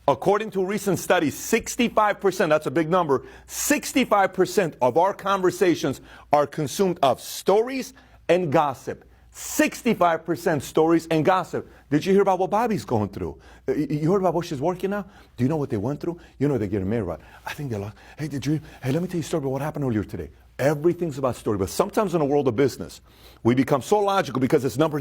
According to a recent study, 65%, that's a big number, 65% of our conversations are consumed of stories and gossip. 65% stories and gossip. Did you hear about what Bobby's going through? You heard about what she's working now? Do you know what they went through? You know they're getting married, right? I think they lost. Hey, let me tell you a story about what happened earlier today. Everything's about story. But sometimes in the world of business, we become so logical because it's number,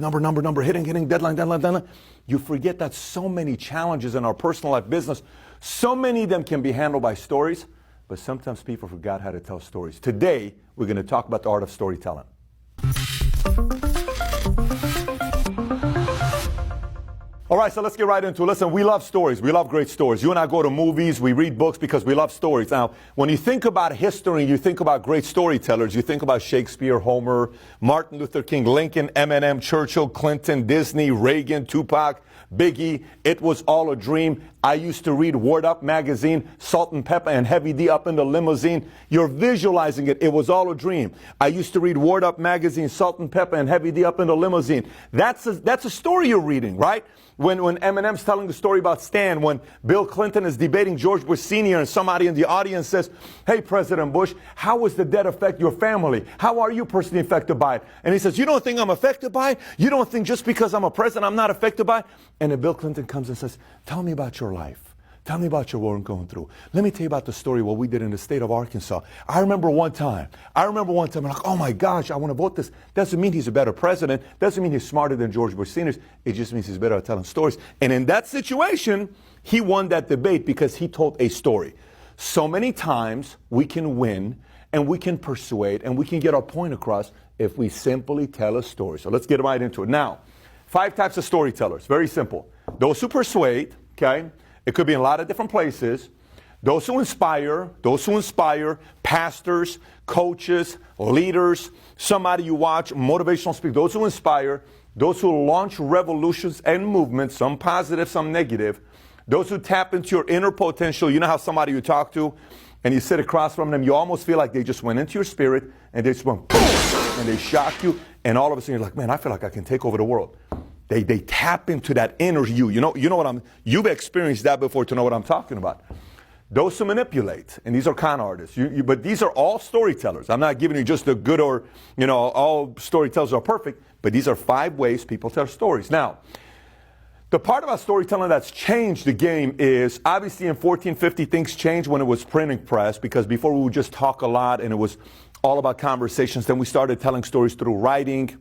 hitting, deadline. You forget that so many challenges in our personal life business, so many of them can be handled by stories, but sometimes people forgot how to tell stories. Today, we're going to talk about the art of storytelling. All right, so let's get right into it. Listen, we love stories. We love great stories. You and I go to movies, we read books because we love stories. Now, when you think about history, you think about great storytellers, you think about Shakespeare, Homer, Martin Luther King, Lincoln, Eminem, Churchill, Clinton, Disney, Reagan, Tupac, Biggie. It was all a dream. I used to read Word Up magazine, Salt and Pepper and Heavy D up in the limousine. You're visualizing it. It was all a dream. I used to read Word Up magazine, Salt and Pepper and Heavy D up in the limousine. That's a story you're reading, right? When Eminem's telling the story about Stan, when Bill Clinton is debating George Bush Sr. and somebody in the audience says, hey, President Bush, how was the debt affect your family? How are you personally affected by it? And he says, you don't think I'm affected by it? You don't think just because I'm a president I'm not affected by it? And then Bill Clinton comes and says, tell me about your life. Tell me about your war going through. Let me tell you about the story what we did in the state of Arkansas. I remember one time, I'm like, oh my gosh, I want to vote this. Doesn't mean he's a better president. Doesn't mean he's smarter than George Bush Sr. It just means he's better at telling stories. And in that situation, he won that debate because he told a story. So many times we can win and we can persuade and we can get our point across if we simply tell a story. So let's get right into it. Now, 5 types of storytellers. Very simple. Those who persuade, okay? It could be in a lot of different places. Those who inspire, pastors, coaches, leaders, somebody you watch, motivational speakers, those who inspire, those who launch revolutions and movements, some positive, some negative, those who tap into your inner potential. You know how somebody you talk to and you sit across from them, you almost feel like they just went into your spirit and they just went boom, and they shock you, and all of a sudden you're like, man, I feel like I can take over the world. They tap into that inner you. You know what you've experienced that before to know what I'm talking about. Those who manipulate, and these are con artists, but these are all storytellers. I'm not giving you just the good or, all storytellers are perfect, but these are 5 ways people tell stories. Now, the part about storytelling that's changed the game is, obviously in 1450 things changed when it was printing press, because before we would just talk a lot and it was all about conversations. Then we started telling stories through writing.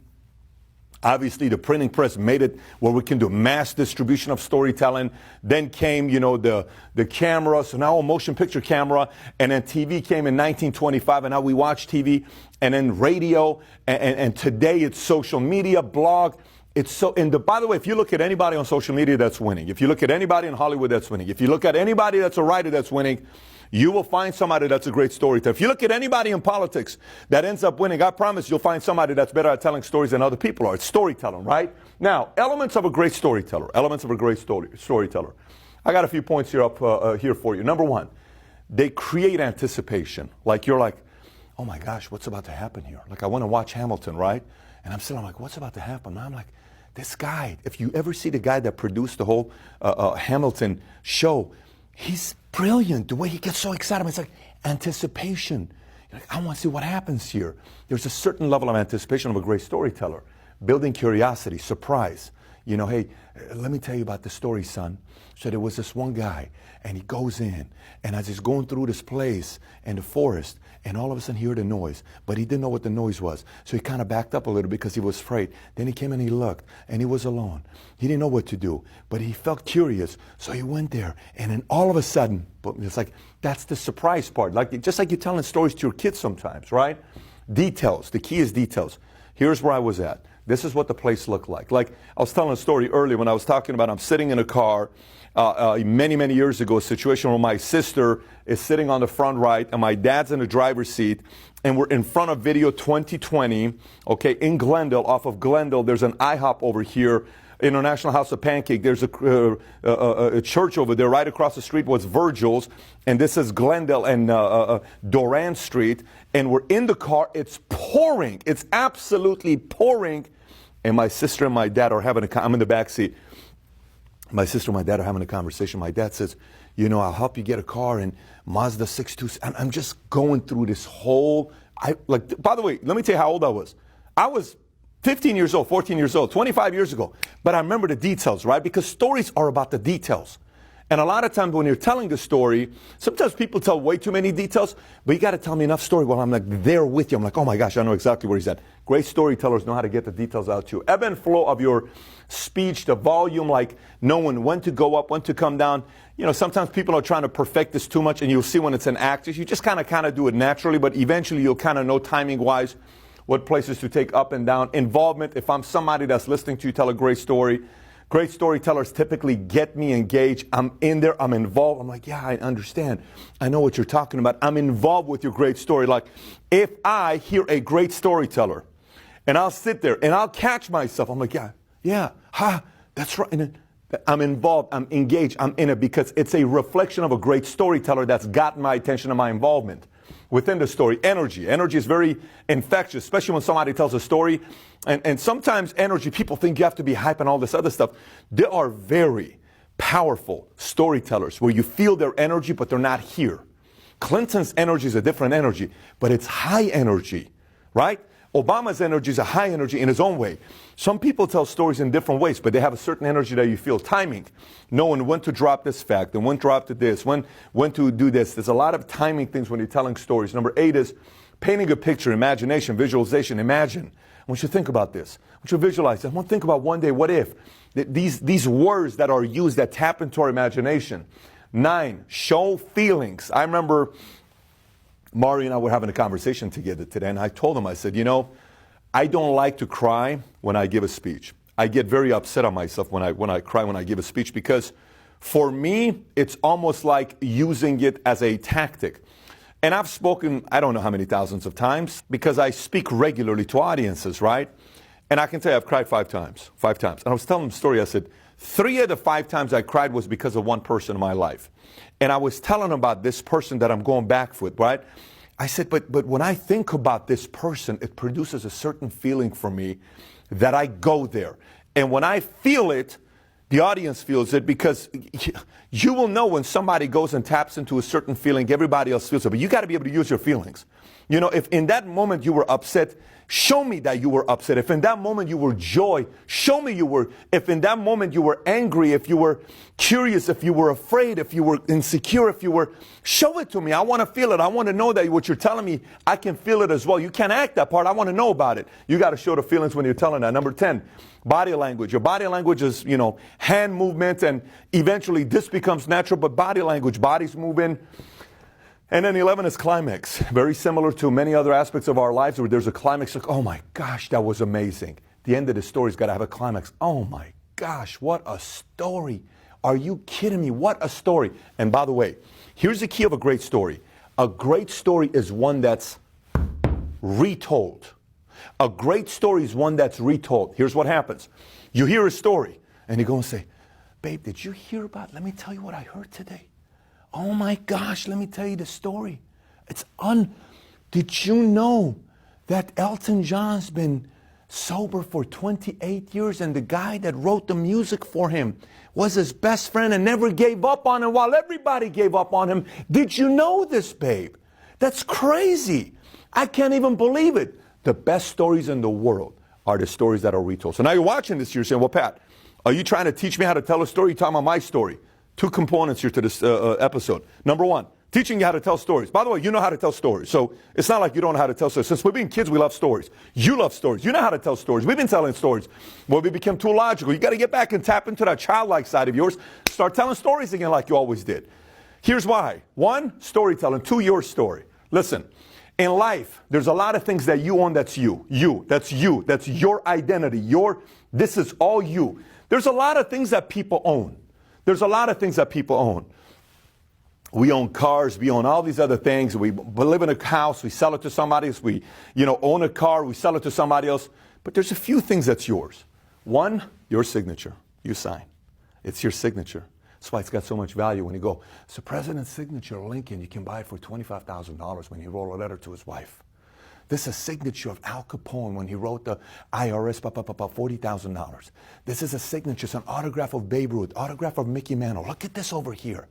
Obviously, the printing press made it where we can do mass distribution of storytelling. Then came, the camera, so now a motion picture camera, and then TV came in 1925, and now we watch TV, and then radio, and today it's social media, blog. It's so. By the way, if you look at anybody on social media that's winning, if you look at anybody in Hollywood that's winning, if you look at anybody that's a writer that's winning, you will find somebody that's a great storyteller. If you look at anybody in politics that ends up winning, I promise you'll find somebody that's better at telling stories than other people are. It's storytelling, right? Now, elements of a great storyteller. I got a few points here here for you. Number 1, they create anticipation. Like you're like, oh my gosh, what's about to happen here? Like I want to watch Hamilton, right? And I'm sitting, I'm like, what's about to happen? And I'm like, this guy, if you ever see the guy that produced the whole Hamilton show, he's brilliant. The way he gets so excited, it's like anticipation. You're like, I want to see what happens here. There's a certain level of anticipation of a great storyteller. Building curiosity, surprise. Hey, let me tell you about the story, son. So there was this one guy, and he goes in, and as he's going through this place in the forest, and all of a sudden he heard a noise, but he didn't know what the noise was. So he kind of backed up a little because he was afraid. Then he came and he looked, and he was alone. He didn't know what to do, but he felt curious. So he went there, and then all of a sudden, it's like, that's the surprise part. Just like you're telling stories to your kids sometimes, right? Details. The key is details. Here's where I was at. This is what the place looked like. Like I was telling a story earlier when I was talking about I'm sitting in a car many years ago, a situation where my sister is sitting on the front right and my dad's in the driver's seat, and we're in front of Video 2020, okay, in Glendale, off of Glendale. There's an IHOP over here, International House of Pancake. There's a church over there. Right across the street was Virgil's, and this is Glendale and Doran Street, and we're in the car. It's pouring. It's absolutely pouring, and my sister and my dad are having I'm in the back seat. My sister and my dad are having a conversation. My dad says, you know, I'll help you get a car in Mazda 626. And I'm just going through this whole, by the way, let me tell you how old I was. I was 15 years old, 14 years old, 25 years ago. But I remember the details, right? Because stories are about the details. And a lot of times when you're telling the story, sometimes people tell way too many details, but you got to tell me enough story while I'm like there with you. I'm like, oh my gosh, I know exactly where he's at. Great storytellers know how to get the details out to you. Ebb and flow of your speech, the volume, like knowing when to go up, when to come down. You know, sometimes people are trying to perfect this too much, and you'll see when it's an act. You just kind of do it naturally, but eventually you'll kind of know timing-wise what places to take up and down. Involvement, if I'm somebody that's listening to you tell a great story, great storytellers typically get me engaged. I'm in there, I'm involved. I'm like, yeah, I understand. I know what you're talking about. I'm involved with your great story. Like, if I hear a great storyteller, and I'll sit there and I'll catch myself, I'm like, yeah, that's right. And I'm involved, I'm engaged, I'm in it, because it's a reflection of a great storyteller that's gotten my attention and my involvement within the story. Energy is very infectious, especially when somebody tells a story. And sometimes energy, people think you have to be hype and all this other stuff. There are very powerful storytellers where you feel their energy, but they're not here. Clinton's energy is a different energy, but it's high energy, right? Obama's energy is a high energy in his own way. Some people tell stories in different ways, but they have a certain energy that you feel. Timing, knowing when to drop this fact and when to drop to this, when to do this. There's a lot of timing things when you're telling stories. Number 8 is painting a picture, imagination, visualization. Imagine. I want you to think about this. I want you to visualize it. I want to think about one day, what if? These words that are used that tap into our imagination. 9, show feelings. I remember Mari and I were having a conversation together today, and I told him, I said, you know, I don't like to cry when I give a speech. I get very upset on myself when I cry when I give a speech, because for me, it's almost like using it as a tactic. And I've spoken, I don't know how many thousands of times, because I speak regularly to audiences, right? And I can tell you I've cried 5 times. And I was telling him a story. I said, 3 of the 5 times I cried was because of one person in my life. And I was telling him about this person that I'm going back with, right? I said, but when I think about this person, it produces a certain feeling for me that I go there. And when I feel it, the audience feels it, because you will know when somebody goes and taps into a certain feeling, everybody else feels it. But you got to be able to use your feelings. You know, if in that moment you were upset, show me that you were upset. If in that moment you were joy, show me you were. If in that moment you were angry, if you were curious, if you were afraid, if you were insecure, show it to me. I want to feel it. I want to know that what you're telling me, I can feel it as well. You can't act that part. I want to know about it. You got to show the feelings when you're telling that. Number 10, body language. Your body language is, you know, hand movement, and eventually this becomes natural, but body language, body's moving. And then 11 is climax. Very similar to many other aspects of our lives where there's a climax. Like, oh my gosh, that was amazing. The end of the story's got to have a climax. Oh my gosh, what a story. Are you kidding me? What a story. And by the way, here's the key of a great story. A great story is one that's retold. A great story is one that's retold. Here's what happens. You hear a story and you go and say, babe, did you hear about, let me tell you what I heard today. Oh my gosh, let me tell you the story. Did you know that Elton John's been sober for 28 years, and the guy that wrote the music for him was his best friend and never gave up on him while everybody gave up on him? Did you know this, babe? That's crazy. I can't even believe it. The best stories in the world are the stories that are retold. So now you're watching this, you're saying, well, Pat, are you trying to teach me how to tell a story? You're talking about my story. 2 components here to this episode. Number 1, teaching you how to tell stories. By the way, you know how to tell stories. So it's not like you don't know how to tell stories. Since we've been kids, we love stories. You love stories. You know how to tell stories. We've been telling stories. Well, we became too logical. You got to get back and tap into that childlike side of yours. Start telling stories again like you always did. Here's why. 1, storytelling. 2, your story. Listen, in life, there's a lot of things that you own that's you. That's you. That's your identity. This is all you. There's a lot of things that people own. There's a lot of things that people own. We own cars, we own all these other things. We live in a house, we sell it to somebody else. We, own a car, we sell it to somebody else. But there's a few things that's yours. 1, your signature. You sign. It's your signature. That's why it's got so much value when you go, it's the president's signature, Lincoln. You can buy it for $25,000 when you roll a letter to his wife. This is a signature of Al Capone when he wrote the IRS, $40,000. This is a signature, it's an autograph of Babe Ruth, autograph of Mickey Mantle. Look at this over here.